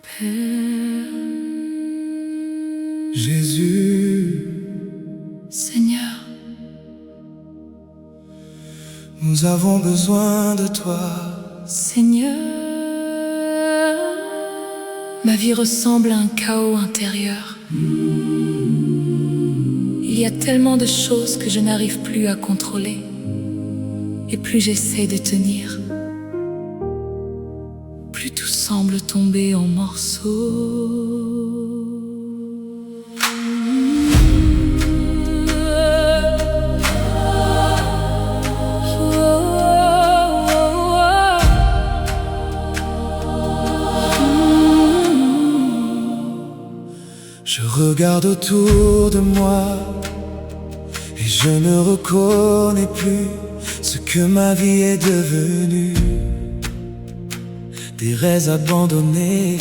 Père, Jésus, Seigneur, nous avons besoin de toi. Seigneur, ma vie ressemble à un chaos intérieur. Il y a tellement de choses que je n'arrive plus à contrôler. Et plus j'essaie de tenir, plus tout semble tomber en morceaux. Je regarde autour de moi et je ne reconnais plus ce que ma vie est devenue. Des rêves abandonnés,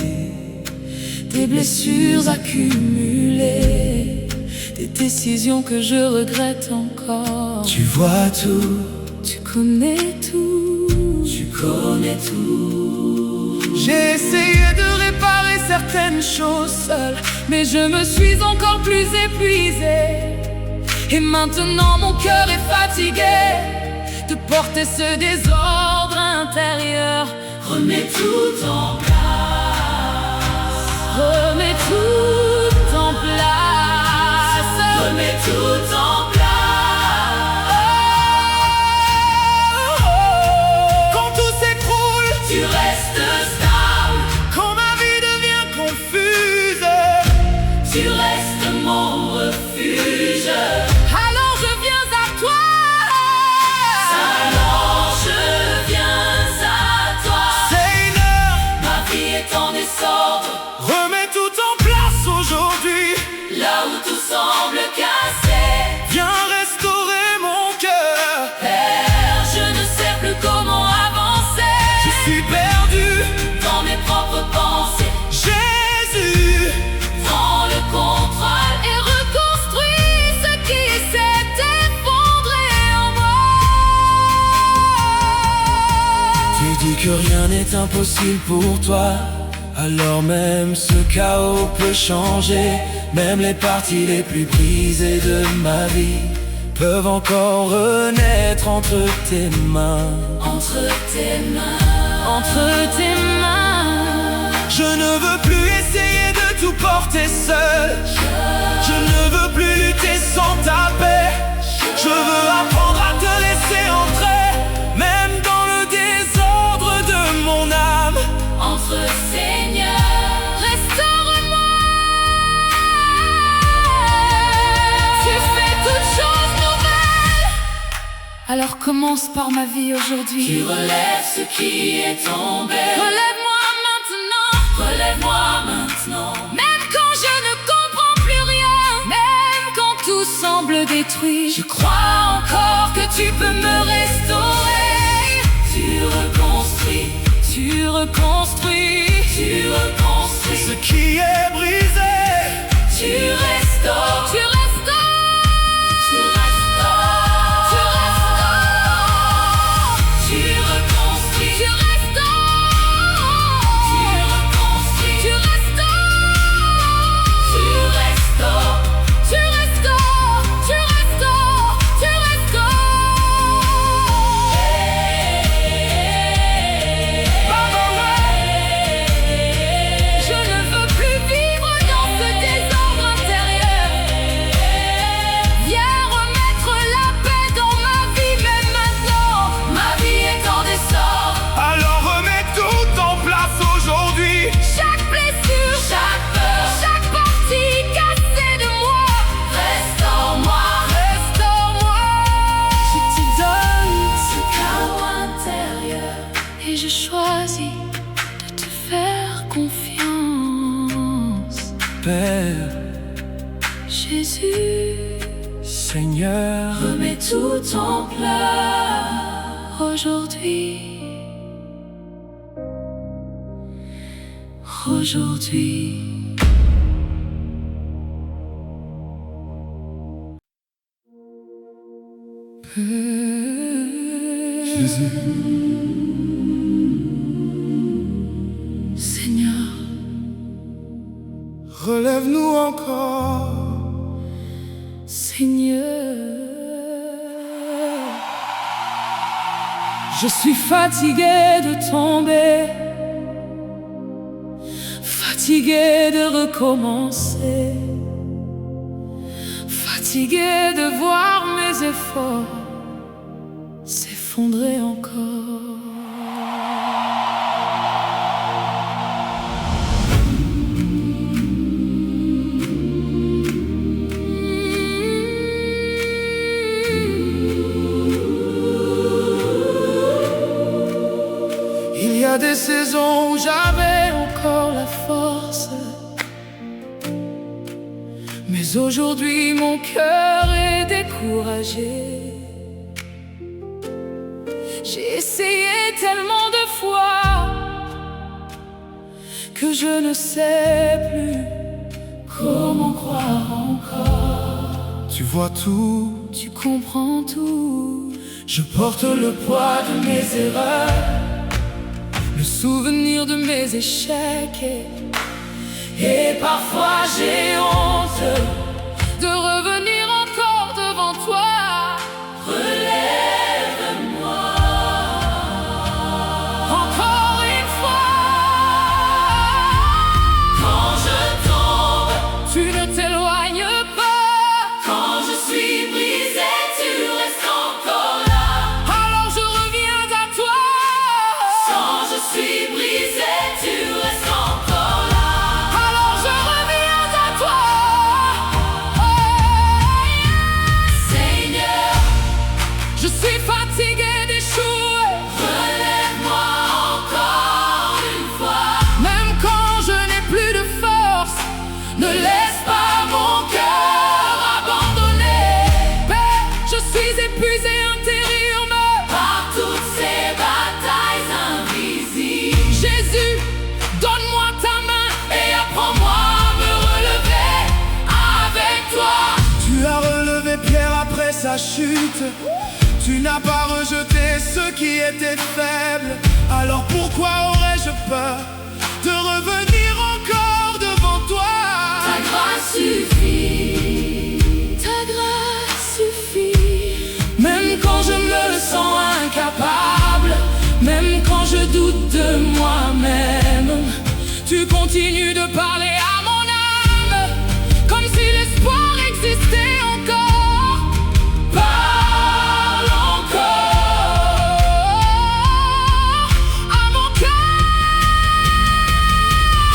Des blessures accumulées, des décisions que je regrette encore. tu vois tout, Tu connais tout, tu connais tout. J'ai essayé de réparer certaines choses seul, mais je me suis encore plus épuisée. Et maintenant mon cœur est fatigué de porter ce désordre intérieur. Remets tout en place, remets tout en place, remets tout en place. quand tout s'écroule, Tu restes stable, quand ma vie devient confuse. tu restes mon refuge. Alors je viens à toi, alors je viens à toi. Seigneur, Ma vie est en désordre, remets tout en place aujourd'hui. là où tout semble cassé. Viens restaurer mon cœur. Père, je ne sais plus comment avancer. Je suis perdu, Dans mes propres pensées, Jésus. prends le contrôle et reconstruis ce qui s'est effondré en moi. Tu dis que rien n'est impossible pour toi. Alors même ce chaos peut changer. Même les parties les plus brisées de ma vie peuvent encore renaître entre tes mains. Entre tes mains, entre tes mains, Je ne veux plus essayer de tout porter seul. Je ne veux plus lutter sans ta paix. Je veux apprendre à te laisser entrer, même dans le désordre de mon âme. entre Seigneur, restaure-moi. Tu fais toutes choses nouvelles. Alors commence par ma vie aujourd'hui. Tu relèves ce qui est tombé. Relève-moi maintenant. Relève-moi maintenant. Même quand je ne comprends plus rien, même quand tout semble détruit, je crois encore que tu peux me restaurer. Tu reconstruis, tu reconstruis, tu reconstruis. Ce qui est brisé, Tu restaures, tu restaures, tu restaures, tu restaures, tu reconstruis, tu restaures, tu reconstruis, tu restaures, tu restaures, tu restaures, tu restaures, tu restaures. Je ne veux plus vivre dans ce désordre intérieur. Viens remettre la paix dans ma vie, même maintenant. Ma vie est en désordre. alors remets tout en place aujourd'hui. Chaque blessure, chaque peur, chaque partie cassée de moi. Restaure-moi, restaure-moi. Je te donne ce chaos intérieur et je choisis de te faire confiance. Père, Jésus, Seigneur, remets tout en place aujourd'hui. Aujourd'hui. Jésus. Seigneur, relève-nous encore, Seigneur. Je suis fatigué de tomber, fatigué de recommencer, fatigué de voir mes efforts s'effondrer encore. Il y a des saisons où j'avais encore la force, mais aujourd'hui mon cœur est découragé. J'ai essayé tellement de fois que je ne sais plus comment croire encore. Tu vois tout, Tu comprends tout. je porte le poids de mes erreurs, Le souvenir de mes échecs et parfois j'ai honte de revenir encore devant toi. Relève-moi Encore une fois. quand je tombe, Tu ne t'éloignes pas. quand je suis brisé, tu restes encore là. Alors je reviens à toi. Quand je suis brisé, tu restes encore là. Alors je reviens à toi. Seigneur, Je suis fatigué d'échouer. relève-moi encore une fois. Même quand je n'ai plus de force, Ne laisse pas mon cœur abandonné Père, je suis épuisé intérieurement. par toutes ces batailles invisibles. Jésus, donne-moi ta main. Et apprends-moi à me relever avec toi. Tu as relevé Pierre après sa chute. Tu n'as pas rejeté ceux qui étaient faibles. Alors pourquoi aurais-je peur de revenir encore devant toi? Ta grâce suffit. Ta grâce suffit. Même quand je me sens incapable, même quand je doute de moi-même, Tu continues de parler à mon âme, comme si l'espoir existait encore. parle encore À mon cœur.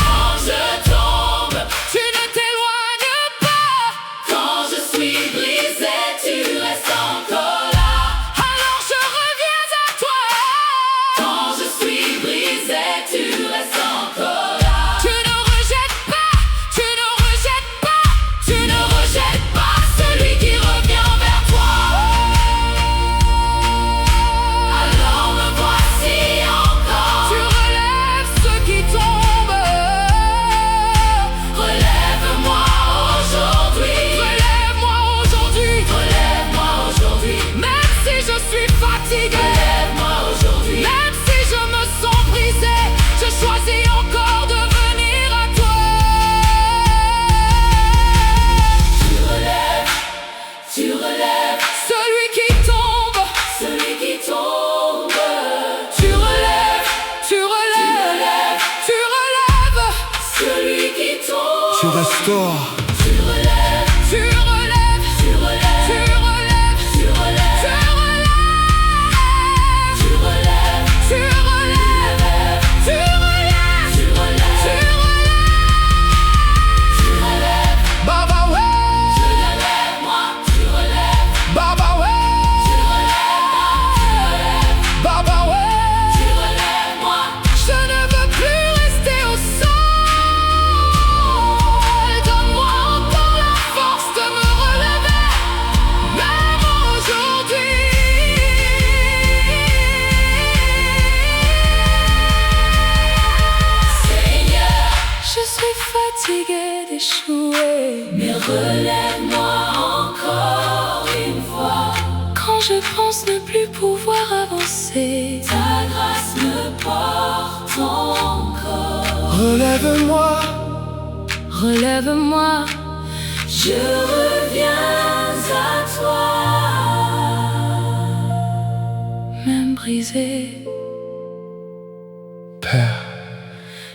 quand je tombe, Tu ne t'éloignes pas. quand je suis brisé, tu restes encore là. Alors je reviens à toi. Quand je suis brisé, tu restes encore là. Tu ne rejettes pas. Tu ne rejettes pas. Tu ne rejettes pas celui qui revient vers toi. Alors me voici encore. Tu relèves ceux qui tombent. Relève-moi aujourd'hui. Relève-moi aujourd'hui. Relève-moi aujourd'hui. Même si je suis fatigué, Relève-moi aujourd'hui. même si je me sens brisé, je choisis encore de venir à toi. Tu relèves, tu relèves Celui qui tombe, celui qui tombe. tu relèves, tu relèves, tu relèves, Celui qui tombe. Tu restaures. Tu relèves, tu relèves, tu relèves, tu relèves, tu relèves, tu relèves, tu relèves, tu relèves, tu relèves, tu relèves, tu relèves. tu relèves. Baba ouais, Tu relèves moi, tu relèves, Baba ouais, tu relèves, Baba ouais. tu relèves moi. Je ne veux plus rester au sol. Donne-moi encore la force de me relever, même aujourd'hui. Seigneur, Je suis fatigué d'échouer. mais relève-moi encore une fois. Quand je pense ne plus pouvoir avancer, Ta grâce me porte encore. Relève-moi relève-moi, je reviens à toi. Même brisé, Père,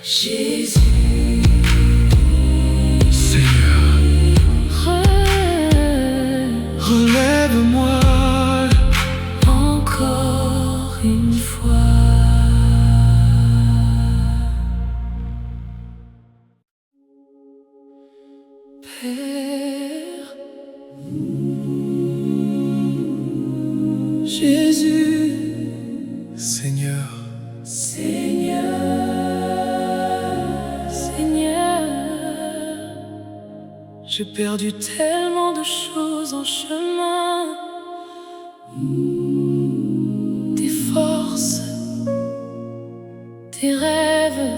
Jésus, Seigneur, relève-moi encore une fois. Père, Jésus, Seigneur, Seigneur, Seigneur, j'ai perdu tellement de choses en chemin, des forces, des rêves,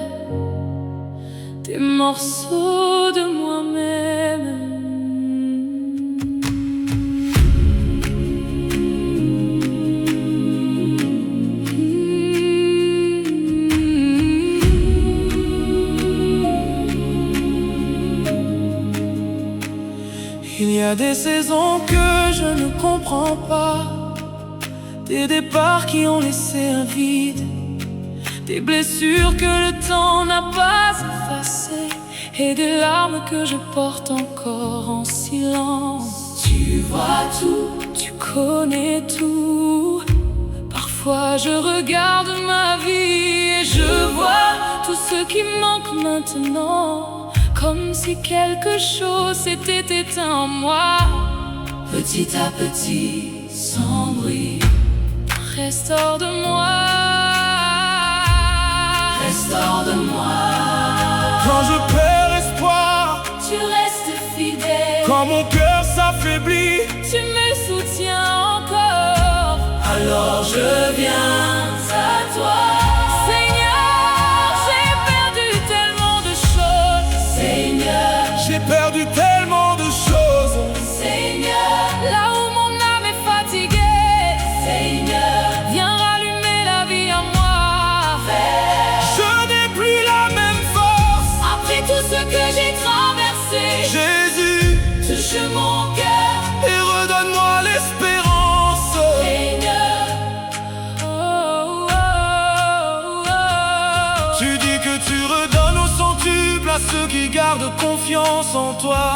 des morceaux de moi-même. Il y a des saisons que je ne comprends pas, des départs qui ont laissé un vide, des blessures que le temps n'a pas effacées, et des larmes que je porte encore en silence. Tu vois tout, tu connais tout. Parfois je regarde ma vie et je vois tout ce qui manque maintenant, comme si quelque chose s'était éteint en moi. Petit à petit, sans bruit, restaure de moi, restaure de moi. quand je perds espoir, Tu restes fidèle, quand mon cœur s'affaiblit, tu me soutiens encore. Alors je viens à toi. Seigneur, j'ai perdu tellement de choses. Seigneur, j'ai perdu tellement de choses. Seigneur, là où mon âme est fatiguée, Seigneur, viens rallumer la vie en moi. Je n'ai plus la même force. Après tout ce que j'ai traversé, Jésus, touche mon cœur, et redonne-moi l'espérance. Seigneur. Oh, oh, oh. Tu dis que tu redonnes au centuple à ceux qui gardent confiance en toi.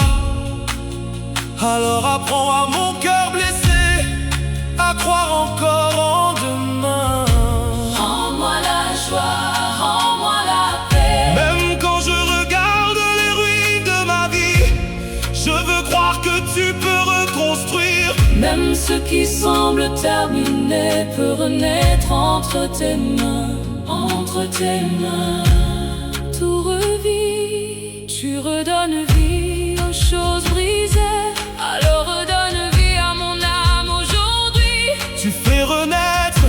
Alors apprends à mon cœur blessé à croire encore en demain. Rends-moi la joie, rends-moi la paix. Même quand je regarde les ruines de ma vie, je veux croire que tu peux reconstruire. Même ce qui semble terminé peut renaître entre tes mains, entre tes mains. Tout revit, tu redonnes vie aux choses brisées. Alors redonne vie à mon âme aujourd'hui. Tu fais renaître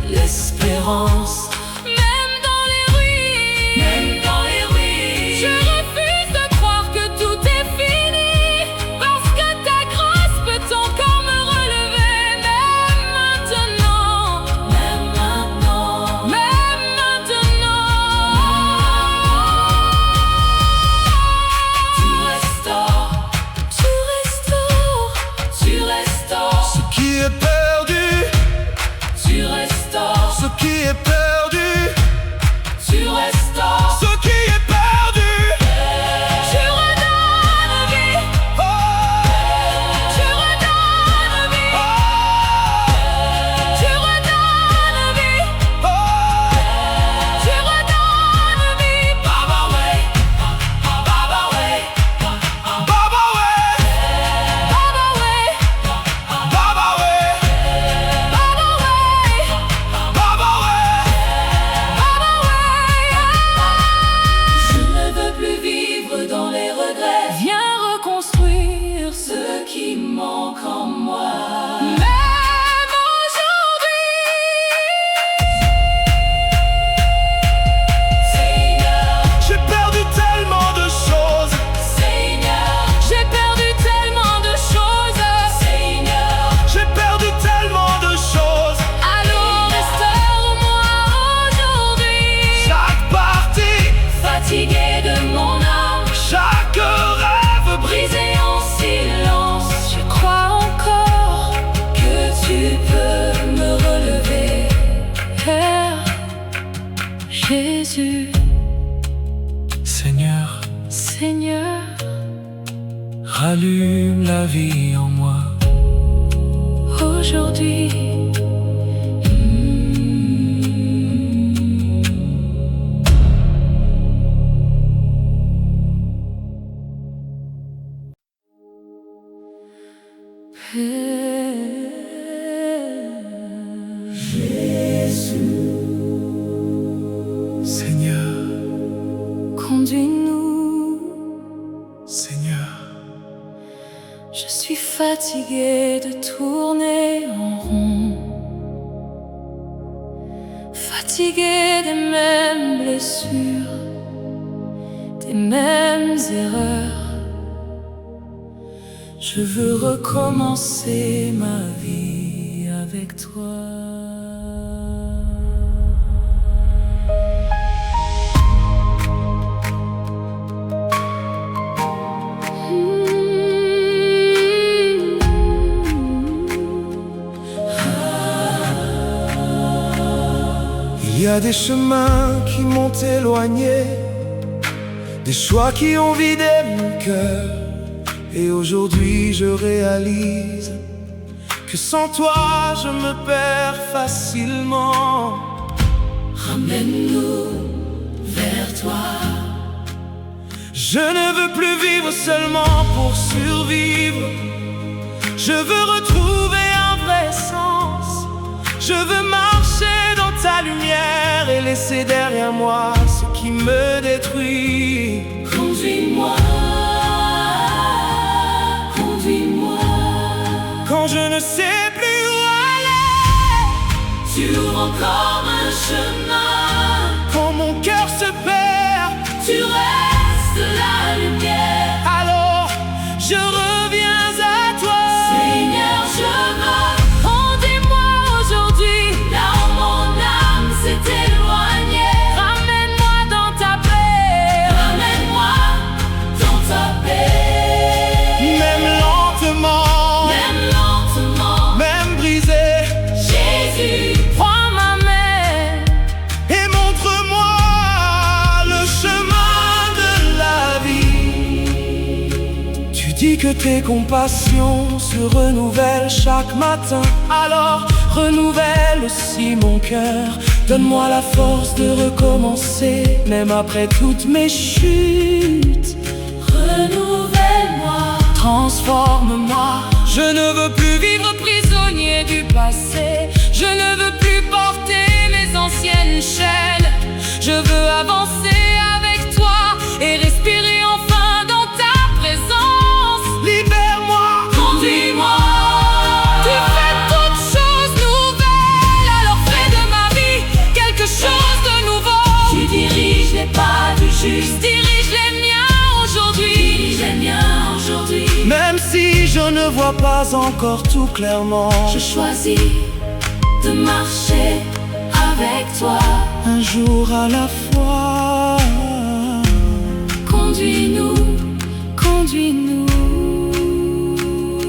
L'espérance, même dans les ruines, même dans les ruines. Je refuse de croire que tout est fini, parce que ta grâce peut encore me relever. Même maintenant, même maintenant, même maintenant. Jésus, Seigneur, Seigneur, rallume la vie en moi. aujourd'hui. Seigneur, Conduis-nous, Seigneur, je suis fatiguée de tourner en rond, fatiguée des mêmes blessures, des mêmes erreurs. Je veux recommencer ma vie avec toi. il y a des chemins qui m'ont éloigné, des choix qui ont vidé mon cœur. Et aujourd'hui je réalise que sans toi je me perds facilement. Ramène-nous vers toi. Je ne veux plus vivre seulement pour survivre. Je veux retrouver un vrai sens. Je veux marcher dans ta lumière et laisser derrière moi ce qui me détruit. Conduis-moi, conduis-moi. Quand je ne sais plus où aller, Tu ouvres encore un chemin. quand mon cœur se perd, Tu restes la lumière. alors je reviens à toi. Seigneur, je veux. Conduis-moi aujourd'hui, là où mon âme s'est éloignée. Ramène-moi dans ta paix. Ramène-moi dans ta paix. Même lentement, Même lentement. même brisé, Jésus, prends ma main. et montre-moi le chemin de la vie. Tu dis que tes compassions se renouvellent chaque matin, alors renouvelle aussi mon cœur. Donne-moi la force de recommencer, même après toutes mes chutes. Renouvelle-moi, transforme-moi. Je ne veux plus vivre Prisonnier du passé, je ne veux plus porter mes anciennes chaînes. Je veux avancer avec toi et respirer enfin dans ta présence. libère-moi. Conduis-moi. Tu fais toutes choses nouvelles, alors fais de ma vie quelque chose de nouveau. Tu diriges les pas du juste, dirige les miens aujourd'hui. Dirige les miens aujourd'hui. Même si je ne vois pas encore tout clairement, Je choisis de marcher avec toi. un jour à la fois. Conduis-nous, conduis-nous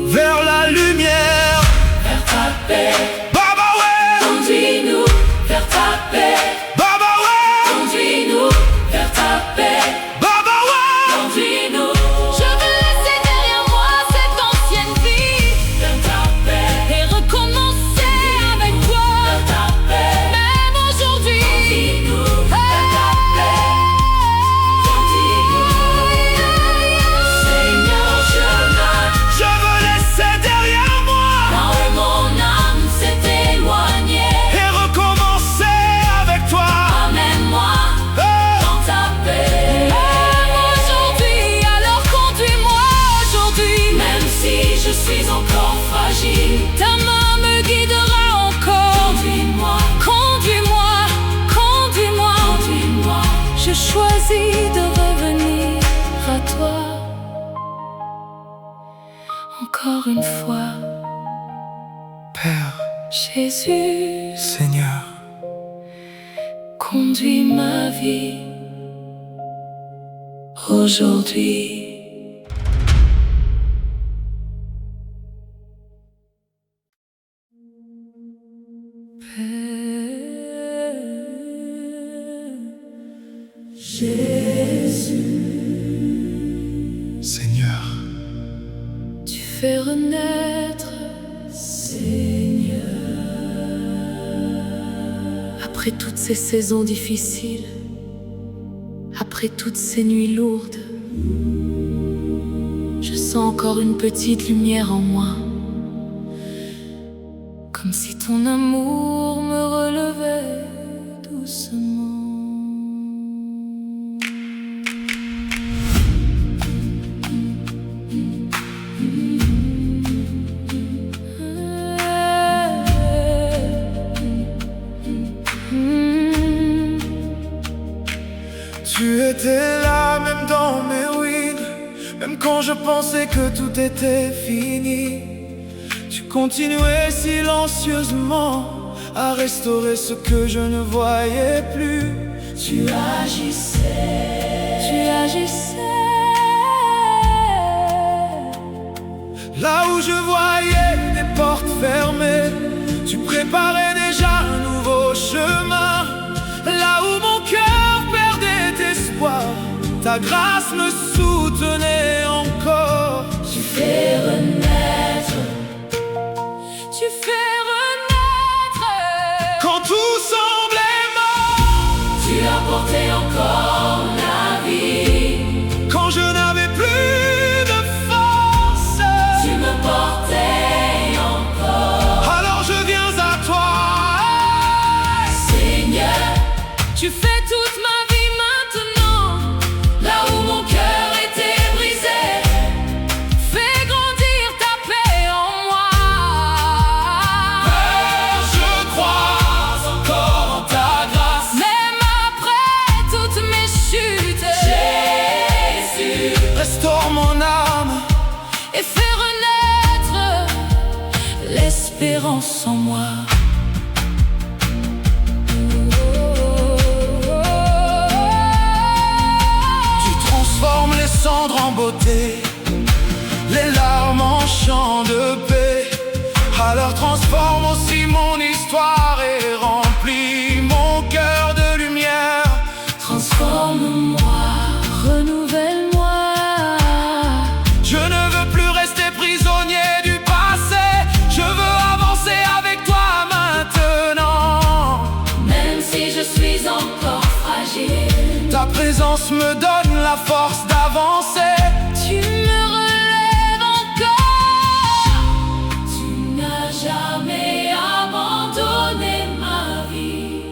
Vers la lumière, vers ta paix. Baba ouais, Conduis-nous vers ta paix. Baba ouais, Conduis-nous vers ta paix. Baba ouais. Conduis-nous. Je veux laisser derrière moi cette ancienne vie. Vers ta paix. Et recommencer avec toi. Vers ta paix. Même aujourd'hui. Conduis-nous vers ta paix. Conduis-nous. Seigneur, Je veux laisser derrière moi là où mon âme s'est éloignée. et recommencer avec toi. Amène-moi Oh, dans ta paix. Même aujourd'hui, alors conduis-moi aujourd'hui. Même si je suis encore fragile, ta main me guidera encore. Conduis-moi, conduis-moi, conduis-moi, conduis-moi. Je choisis de revenir à toi. Encore une fois, Père, Jésus, Seigneur, conduis ma vie aujourd'hui. Père, Seigneur, tu fais renaître, Seigneur. Après toutes ces saisons difficiles, après toutes ces nuits lourdes, je sens encore une petite lumière en moi, comme si ton amour me relevait doucement. tu étais là même dans mes ruines, même quand je pensais que tout était fini. Tu continuais silencieusement à restaurer ce que je ne voyais plus. Tu agissais là où je voyais des portes fermées. Tu préparais déjà un nouveau chemin. Là où mon cœur perdait espoir, ta grâce me soutenait encore. Tu fais renaître, tu fais renaître. Quand tout semblait mort, tu as porté encore la vie. quand je n'avais plus de force, tu me portais encore. alors je viens à toi. Seigneur, tu fais toute ma vie maintenant. Là où mon cœur était brisé, fais grandir ta paix en moi. Je crois encore en ta grâce. Même après toutes mes chutes, Jésus, Restaure mon âme et fais renaître l'espérance en moi. Tu transformes les cendres en beauté, les larmes en chants de paix. Alors transforme aussi mon histoire et remplis mon cœur de lumière. Transforme-moi, renouvelle-moi. Je ne veux plus rester prisonnier du passé. Je veux avancer avec toi maintenant. Même si je suis encore fragile, Ta présence me donne la force d'avancer. tu me relèves encore. Tu n'as jamais abandonné ma vie.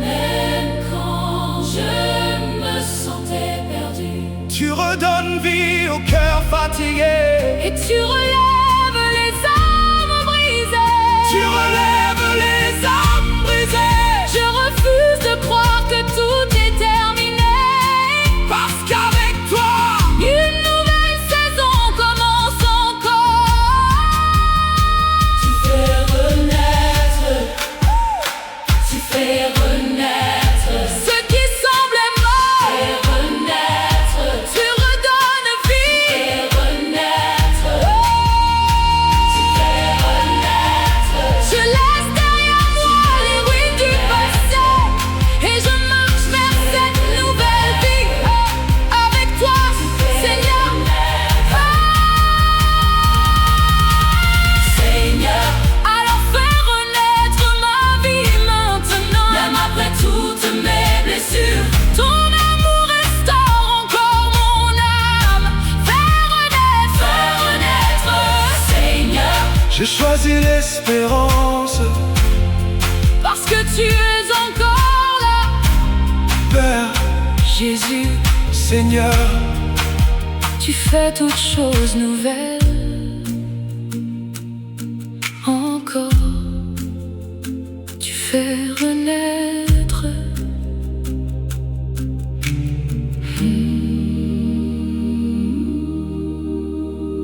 Même quand je me sentais perdu, Tu redonnes vie au cœur fatigué. et tu relèves les âmes brisées. Tu relèves les âmes brisées. Je refuse de croire que tout est terminé, Parce qu'avec toi, une nouvelle saison commence encore. Tu fais renaître, tu fais renaître ce qui semblait mort. Fais renaître, tu redonnes vie. Fais renaître, tu fais renaître. Je laisse derrière moi les ruines du passé et je marche vers cette nouvelle vie. Avec toi, Seigneur. Seigneur, alors fais renaître ma vie maintenant. Même après toutes mes blessures, ton amour restaure encore mon âme. Fais renaître, Seigneur, j'ai choisi l'espérance. parce que tu es encore là. Père, Jésus, Seigneur, tu fais toutes choses nouvelles. Encore, tu fais renaître.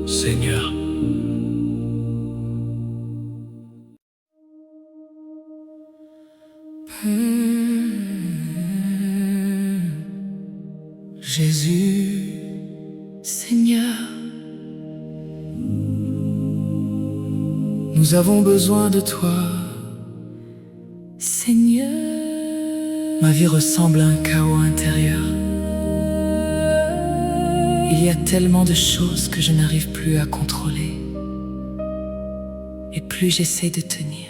Seigneur. Jésus, Seigneur, nous avons besoin de toi. Seigneur, Ma vie ressemble à un chaos intérieur. Il y a tellement de choses que je n'arrive plus à contrôler. Et plus j'essaie de tenir,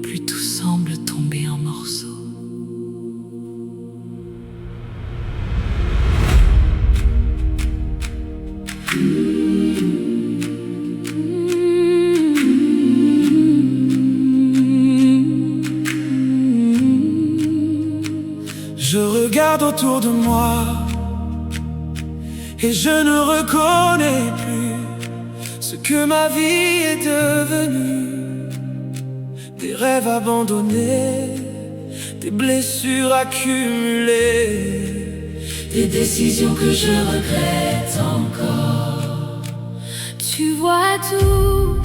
plus tout semble tomber en morceaux. Je regarde autour de moi et je ne reconnais plus ce que ma vie est devenue. Des rêves abandonnés, des blessures accumulées, des décisions que je regrette encore. Tu vois tout,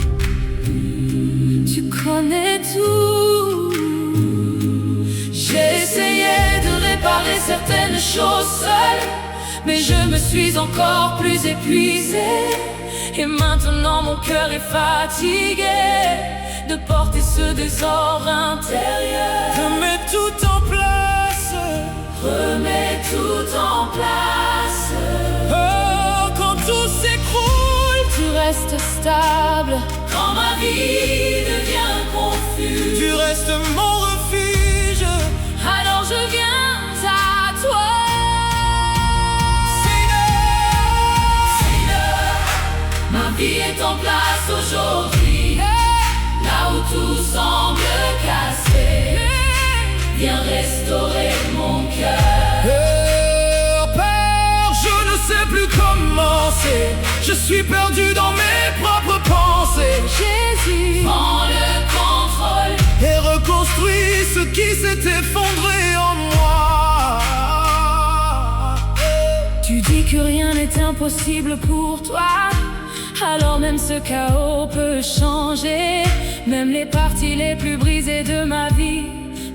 tu connais tout. J'ai essayé de réparer certaines choses seule, mais je me suis encore plus épuisée. Et maintenant mon cœur est fatigué de porter ce désordre intérieur. Remets tout en place, remets tout en place. Oh, quand tout s'écroule, tu restes stable. Quand ma vie devient confuse, tu restes mon refuge. Alors je viens à toi. Seigneur, ma vie est en place aujourd'hui. Là où tout semble cassé, viens restaurer mon cœur. Père, je ne sais plus comment c'est. Je suis perdu dans mes propres pensées. Jésus, prends le contrôle et reconstruis ce qui s'est effondré en moi. Tu dis que rien n'est impossible pour toi. Alors même ce chaos peut changer. Même les parties les plus brisées de ma vie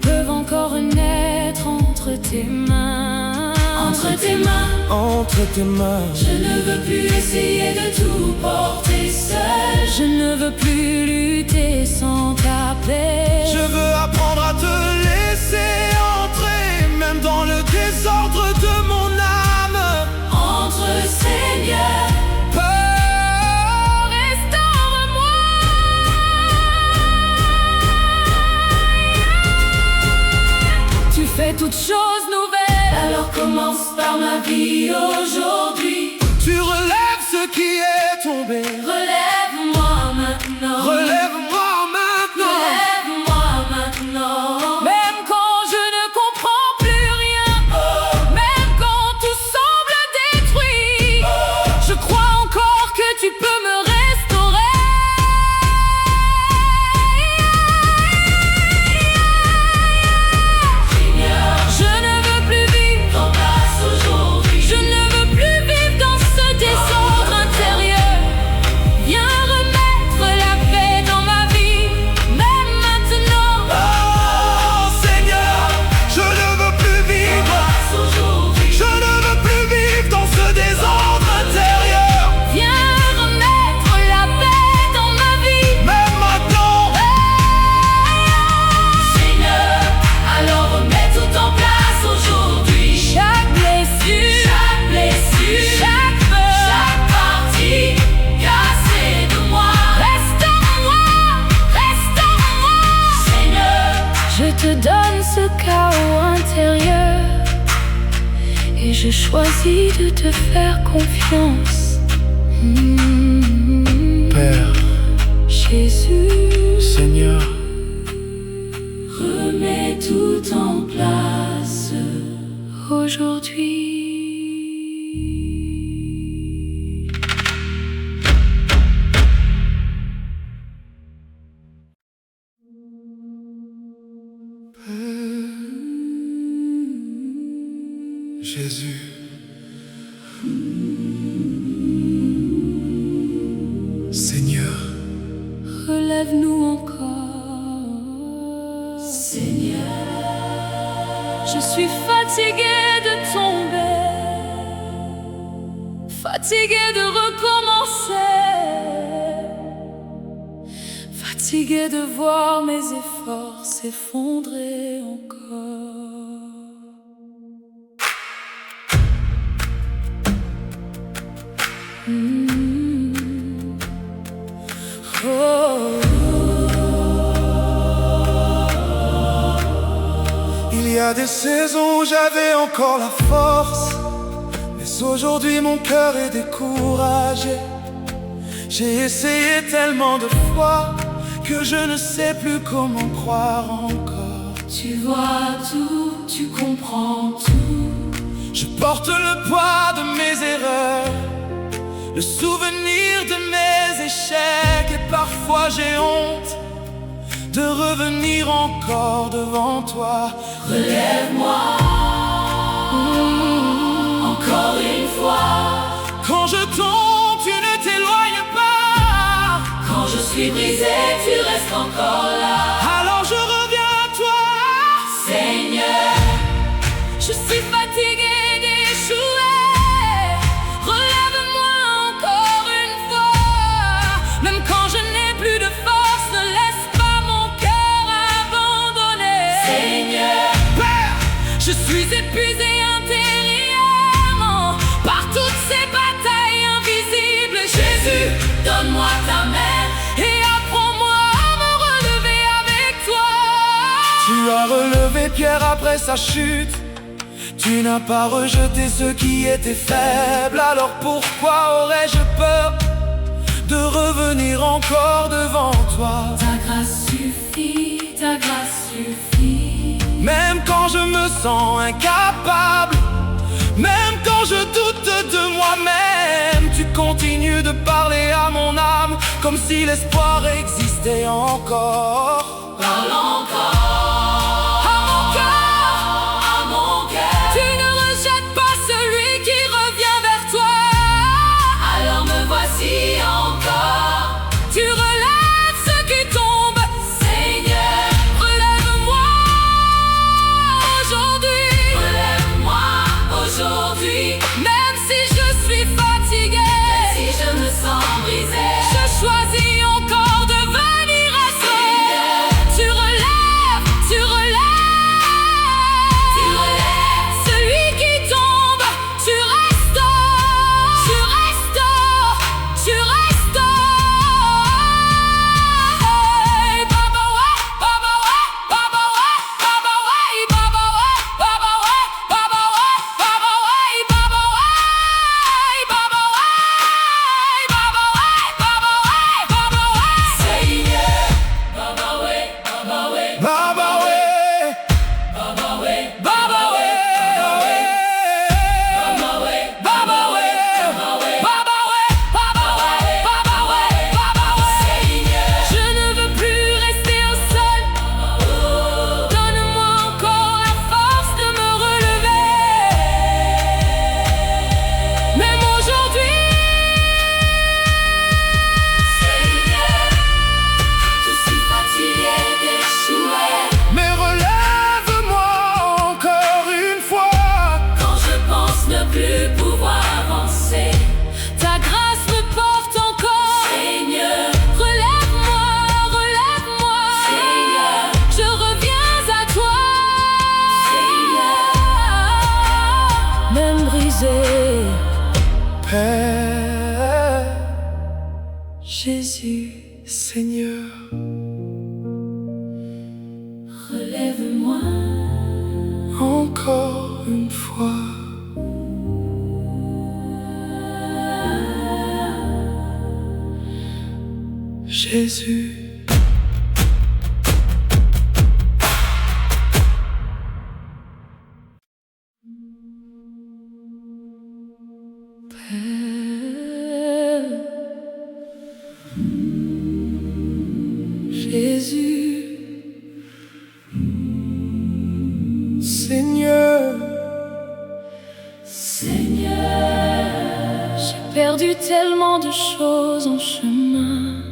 peuvent encore naître entre tes mains. Entre tes mains, entre tes mains. Je ne veux plus essayer de tout porter seul. Je ne veux plus lutter sans ta paix. Je veux apprendre à te laisser entrer, même dans le désordre de mon âme. Entre, Seigneur, fais toutes choses nouvelles. Alors commence par ma vie aujourd'hui. Tu relèves ce qui est tombé. Relève-moi maintenant. Relève-moi maintenant. Relève-moi maintenant. Même quand je ne comprends plus rien, même quand tout semble détruit, je crois encore que tu peux me restaurer. Je choisis de te faire confiance. Père, Jésus, Seigneur, remets tout en place aujourd'hui. Jésus, Seigneur, relève-nous encore. Seigneur, je suis fatiguée de tomber, fatiguée de recommencer, fatiguée fatiguée de voir mes efforts s'effondrer encore. Oh. Il y a des saisons où j'avais encore la force, mais aujourd'hui mon cœur est découragé. J'ai essayé tellement de fois que je ne sais plus comment croire encore. Tu vois tout, tu comprends tout. Je porte le poids de mes erreurs, le souvenir de mes échecs, et parfois j'ai honte de revenir encore devant toi. Relève-moi, encore une fois. Quand je tombe, tu ne t'éloignes pas. Quand je suis brisé, tu restes encore là. Alors je reviens à toi, Seigneur. Je suis fatiguée d'échouer. Relève-moi encore une fois. Même quand je n'ai plus de force, ne laisse pas mon cœur abandonné. Seigneur, Père. je suis épuisé intérieurement par toutes ces batailles invisibles. Jésus, donne-moi ta main et apprends-moi à me relever avec toi. Tu as relevé Pierre après sa chute. Tu n'as pas rejeté ceux qui étaient faibles. Alors pourquoi aurais-je peur de revenir encore devant toi? Ta grâce suffit, ta grâce suffit. Même quand je me sens incapable, même quand je doute de moi-même, tu continues de parler à mon âme comme si l'espoir existait encore. Parle encore à mon cœur, à mon cœur. Tu ne rejettes pas celui qui revient vers toi. Alors me voici encore. Tu relèves ceux qui tombent. Seigneur, relève-moi aujourd'hui. Relève-moi aujourd'hui. Même si je suis fatiguée, si je me sens brisée, je choisis encore de venir à toi. Tu relèves, tu relèves, tu relèves celui qui tombe. Tu restaures, tu restaures, tu restaures. Hey, Baba ouais, Baba ouais, Baba ouais, Baba ouais, Baba ouais, Baba ouais, Baba ouais, Baba ouais, Baba ouais, Baba ouais, Baba ouais, Baba ouais, Baba ouais. Seigneur, Baba ouais, Baba ouais, Baba ouais, Baba ouais, Baba ouais, Baba ouais, Baba ouais, Baba ouais, Baba ouais, Baba ouais, Baba ouais. Seigneur, je ne veux plus rester au sol. Donne-moi encore la force de me relever. Même aujourd'hui, Seigneur, je suis fatigué d'échouer. mais relève-moi encore une fois. Quand je pense ne plus pouvoir avancer, ta grâce me porte encore. Seigneur, relève-moi, relève-moi. Seigneur, je reviens à toi. Seigneur, même brisé, Père, Jésus, Seigneur, relève-moi. encore une fois. Jésus. Jésus, Seigneur, Seigneur, j'ai perdu tellement de choses en chemin,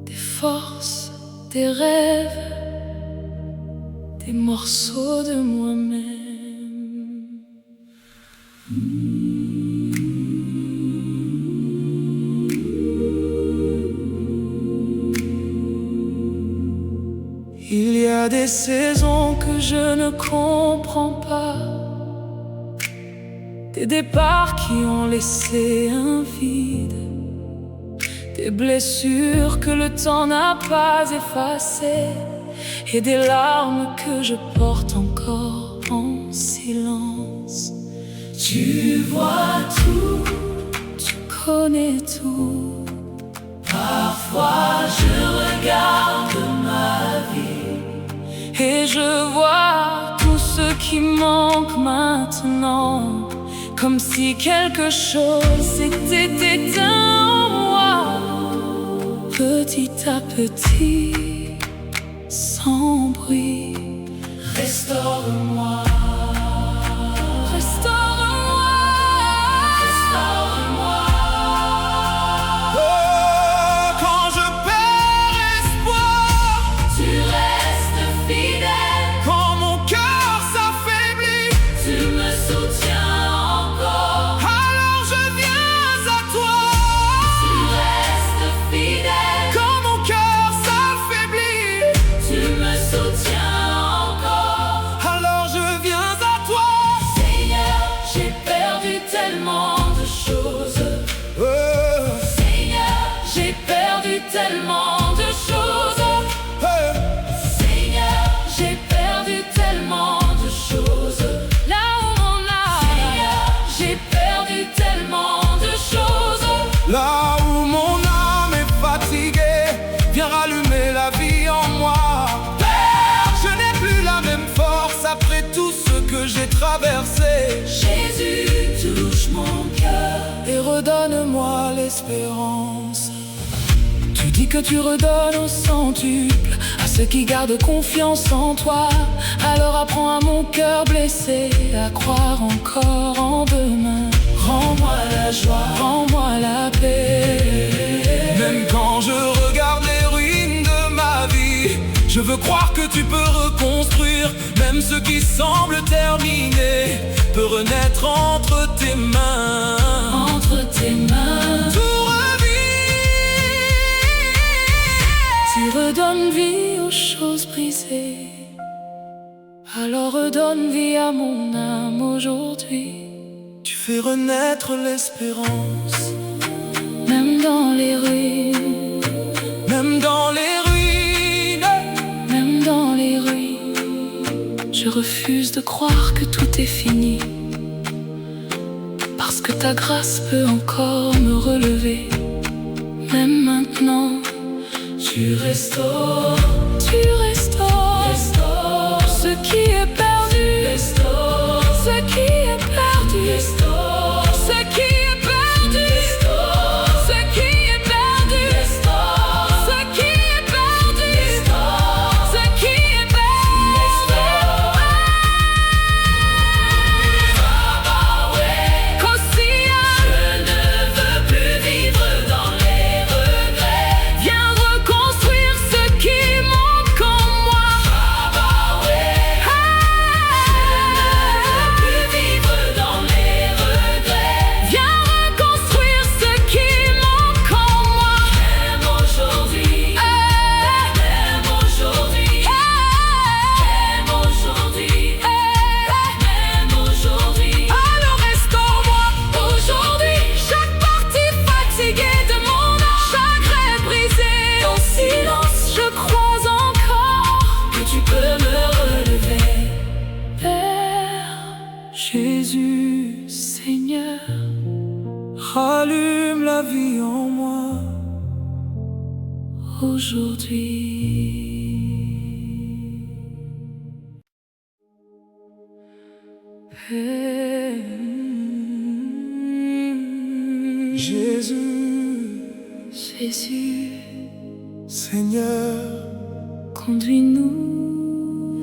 des forces, des rêves, des morceaux de moi-même. Il y a des saisons que je ne comprends pas, des départs qui ont laissé un vide, des blessures que le temps n'a pas effacées, et des larmes que je porte encore en silence. Tu vois tout, tu connais tout. Parfois je regarde ma vie et je vois tout ce qui manque maintenant, comme si quelque chose s'était éteint en moi, petit à petit, sans bruit. Restaure-moi, restaure-moi, restaure-moi. Oh, quand je perds espoir, Tu restes fidèle. quand mon cœur s'affaiblit, Tu me soutiens encore. alors je viens à toi. Tu restes fidèle. Quand mon cœur s'affaiblit, Tu me soutiens encore. alors je viens à toi. Seigneur, j'ai perdu tellement de choses. Oh, Seigneur, j'ai perdu tellement de choses. hey. Seigneur, j'ai perdu tellement de choses. Là où on a, Seigneur, j'ai perdu tellement de choses. Là où mon âme est fatiguée, viens rallumer la vie en moi. Père, je n'ai plus la même force après tout ce que j'ai traversé. Jésus, touche mon cœur. Et redonne-moi l'espérance. Tu dis que tu redonnes au centuple à ceux qui gardent confiance en toi. Alors apprends à mon cœur blessé à croire encore en demain. Rends-moi la joie, rends-moi la paix. Même quand je regarde les ruines de ma vie, je veux croire que tu peux reconstruire. Même ce qui semble terminé peut renaître entre tes mains. Entre tes mains, Tout revit. tu redonnes vie aux choses brisées. Alors redonne vie à mon âme aujourd'hui. Tu fais renaître l'espérance. Même dans les ruines, Même dans les ruines, même dans les ruines, je refuse de croire que tout est fini. Parce que ta grâce peut encore me relever. Même maintenant, tu restaures, restaure ce qui est perdu, restaure ce qui est perdu, restaure ce qui est perdu, restaure ce qui est perdu, restaure ce qui est perdu, restaure ce qui est perdu. Kosia, je ne veux plus vivre dans les regrets. Viens reconstruire ce qui manque en moi. Je ne veux plus vivre dans les regrets. Viens reconstruire ce qui manque en moi. Même aujourd'hui, même aujourd'hui, même aujourd'hui, même aujourd'hui. Alors restaure-moi aujourd'hui chaque partie fatiguée de mon âme, chaque rêve brisé. En silence, je crois encore que tu peux me relever. Père Jésus, Seigneur, rallume la vie en moi. aujourd'hui. Jésus, Jésus, Seigneur, conduis-nous,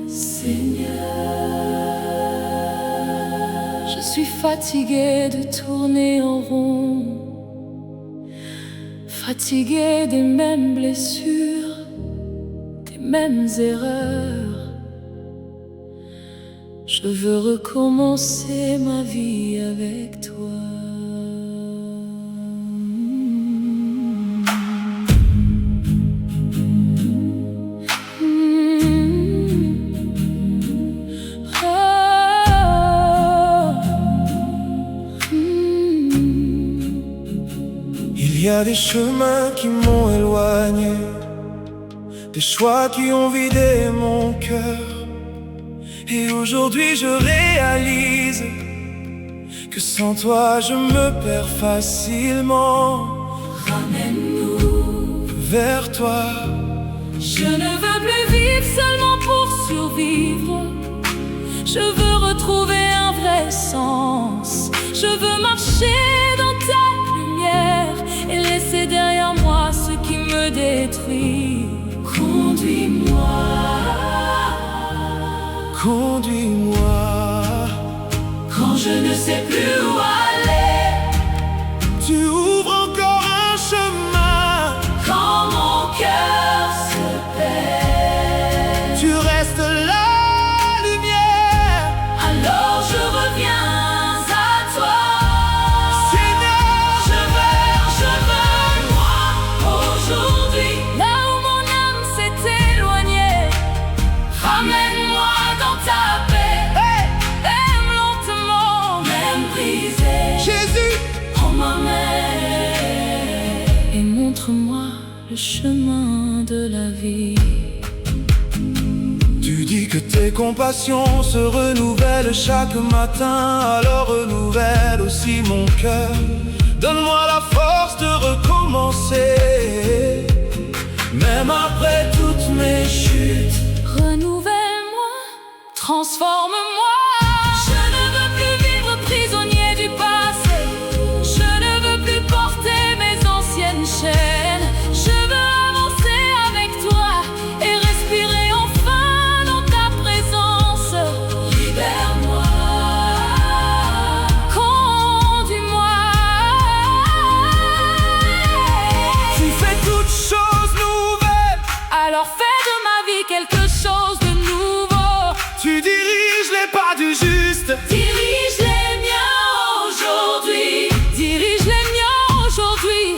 Seigneur. Je suis fatiguée de tourner en rond, fatiguée des mêmes blessures, des mêmes erreurs. Je veux recommencer ma vie avec toi. a des chemins qui m'ont éloigné, des choix qui ont vidé mon cœur. Et aujourd'hui je réalise que sans toi je me perds facilement. Ramène-nous vers toi. Je ne veux plus vivre seulement pour survivre. Je veux retrouver un vrai sens. Je veux marcher dans ta lumière et laisser derrière moi ce qui me détruit. Conduis-moi, conduis-moi. quand je ne sais plus où aller. Tu ouvres encore un chemin. Quand mon cœur se perd, Tu restes la lumière. alors je reviens à toi. Seigneur, Je veux moi aujourd'hui. Là où mon âme s'est éloignée, ramène-moi dans ta paix. hey, Aime lentement, même brisé, Jésus, prends ma main et montre-moi le chemin de la vie. tu dis que tes compassions se renouvellent chaque matin, alors renouvelle aussi mon cœur. Donne-moi la force de recommencer, même après toutes mes chutes. Renouvelle-moi, transforme-moi. Je ne veux plus vivre prisonnier du passé. Je ne veux plus porter mes anciennes chaînes. Je veux avancer avec toi et respirer enfin dans ta présence. Libère-moi, conduis-moi. Tu fais toutes choses nouvelles. Alors fais de ma vie quelque chose de nouveau. Tu diriges les pas du juste. Dirige les miens aujourd'hui. Dirige les miens aujourd'hui.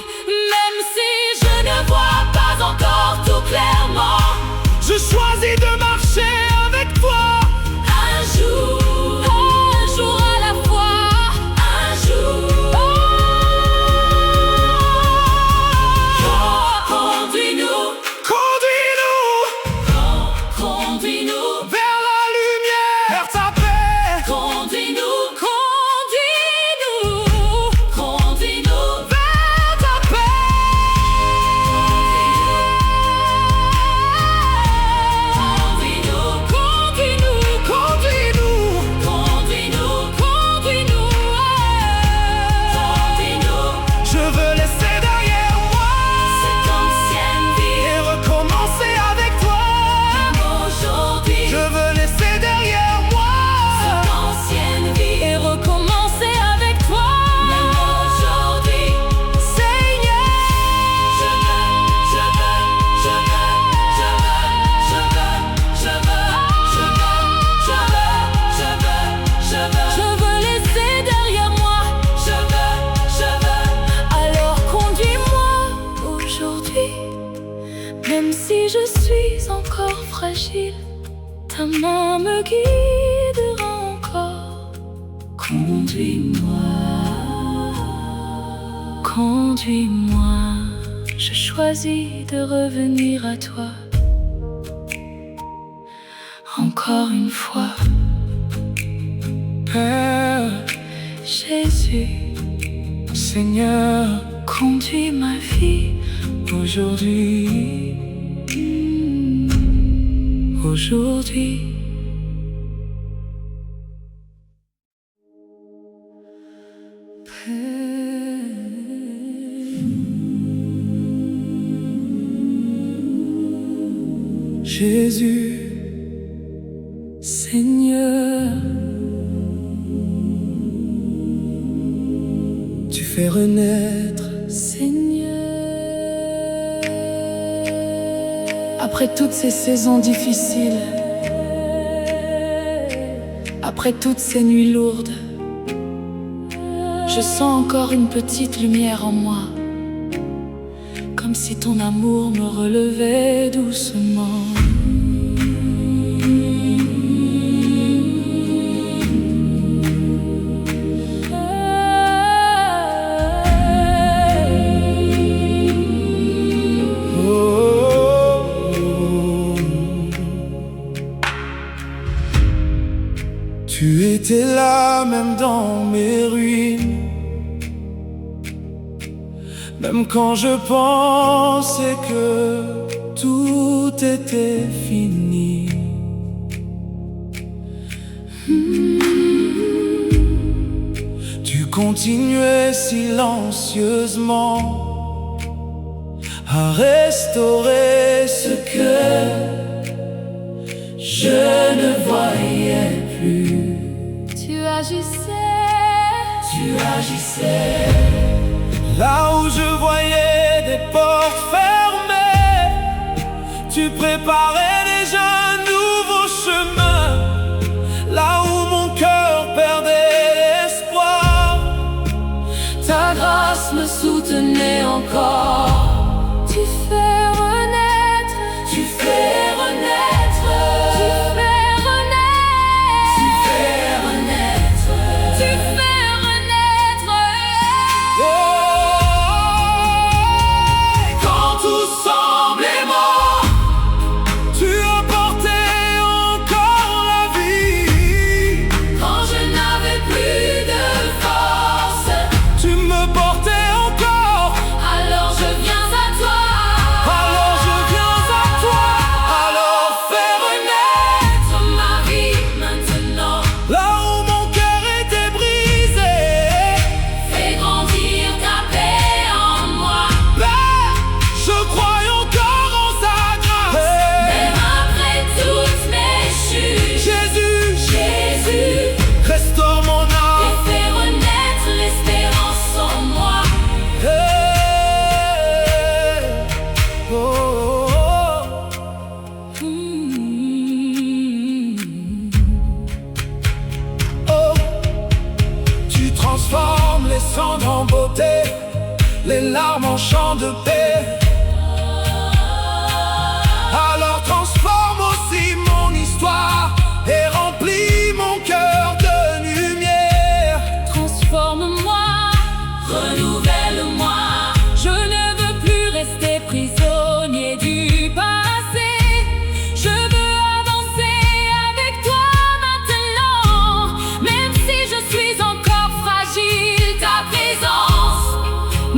Même si je ne vois pas encore tout clairement. Je choisis de marcher avec toi. Un jour à la fois. Un jour. Conduis-nous, Conduis-nous conduis-nous, vers la lumière, vers ta paix. conduis-nous, conduis-nous, conduis-nous. Vers ta paix. Conduis-nous, conduis-nous, Conduis-nous. conduis-nous, conduis-nous, conduis-nous. Je veux laisser derrière moi Cette ancienne vie, et recommencer avec toi. même aujourd'hui. Je veux laisser derrière moi Cette ancienne vie et recommencer avec toi, même aujourd'hui. Seigneur. Je veux, je veux, je veux, je veux, je veux, je veux, je veux, je veux, je veux, je veux. Je veux laisser derrière moi. Je veux, alors conduis-moi aujourd'hui. Même si je suis encore fragile, ta main me guidera encore. Conduis-moi, conduis-moi. Je choisis de revenir à toi. Encore une fois, Père, Jésus, Seigneur, conduis ma vie. aujourd'hui, Aujourd'hui, Jésus, Seigneur, tu fais renaître. Seigneur. Après toutes ces saisons difficiles, après toutes ces nuits lourdes, je sens encore une petite lumière en moi, comme si ton amour me relevait doucement. étais là même dans mes ruines, même quand je pensais que tout était fini. Tu continuais silencieusement à restaurer ce que je ne voyais plus. Tu agissais là où je voyais des portes fermées. Tu préparais déjà un nouveau chemin, là où mon cœur perdait l'espoir. Ta grâce me soutenait encore. Tu fais renaître, tu fais renaître, tu fais renaître, tu fais renaître, tu fais renaître. Oh, quand tout semblait mort, tu apportais encore la vie. Quand je n'avais plus de force, Tu me portais encore. alors je viens à toi. Alors je viens à toi. Alors fais renaître Ma vie maintenant, là où mon cœur était brisé. fais grandir ta paix en moi. Mais je crois encore en sa grâce. Même après toutes mes chutes, Jésus, Jésus, restaure mon âme. fais renaître l'espérance en moi. Hey. Oh, oh, oh. Oh. Tu transformes les cendres en beauté, les larmes en chants de paix. Alors transforme aussi mon histoire et remplis mon cœur de lumière. Transforme-moi, renouvelle-moi. Je ne veux plus rester prisonnier du passé. Je veux avancer avec toi maintenant. Même si je suis encore fragile, ta présence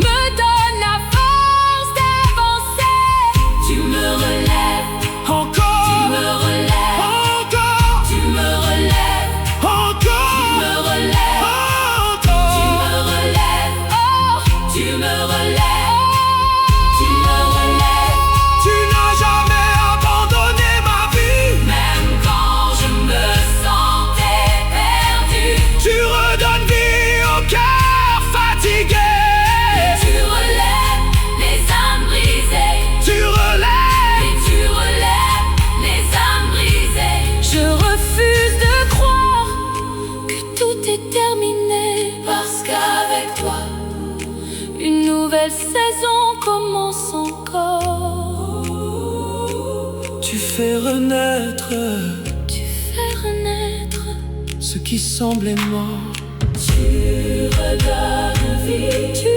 me donne la force d'avancer. Tu me relèves, Encore, tu me relèves, encore, tu me relèves, tu encore, me relèves. Tu encore. me relèves, oh, tu me relèves, tu me relèves, Tu n'as jamais abandonné ma vie. même quand je me sentais perdu. Tu redonnes vie au cœur fatigué. Tu relèves les âmes brisées, Tu relèves. et tu relèves les âmes brisées. Je refuse de croire que tout est terminé, parce qu'avec toi, une nouvelle saison commence encore. Tu fais renaître Tu fais renaître, ce qui semblait mort. tu redonnes vie, tu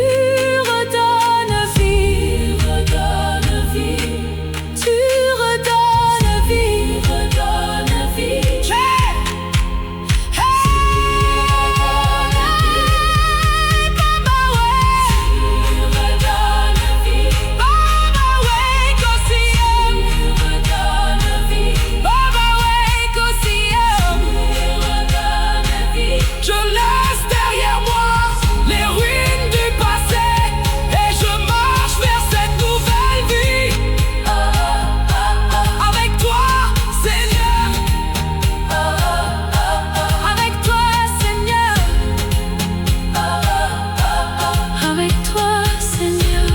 redonnes vie, tu redonnes vie, tu redonnes vie, tu redonnes vie. Je laisse derrière moi les ruines du passé et je marche vers cette nouvelle vie. Avec toi, Seigneur. Avec toi, Seigneur. Avec toi, Seigneur.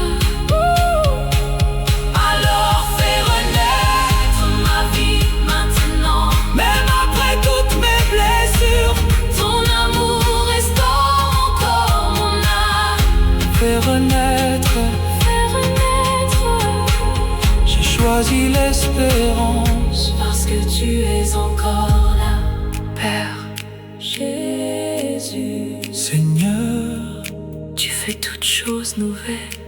Alors fais renaître ma vie maintenant. Même après toutes mes blessures, Ton amour restaure encore mon âme. fais renaître. Fais renaître, J'ai choisi l'espérance. parce que tu es encore là, Père, Jésus. Seigneur. Tu fais toutes choses nouvelles.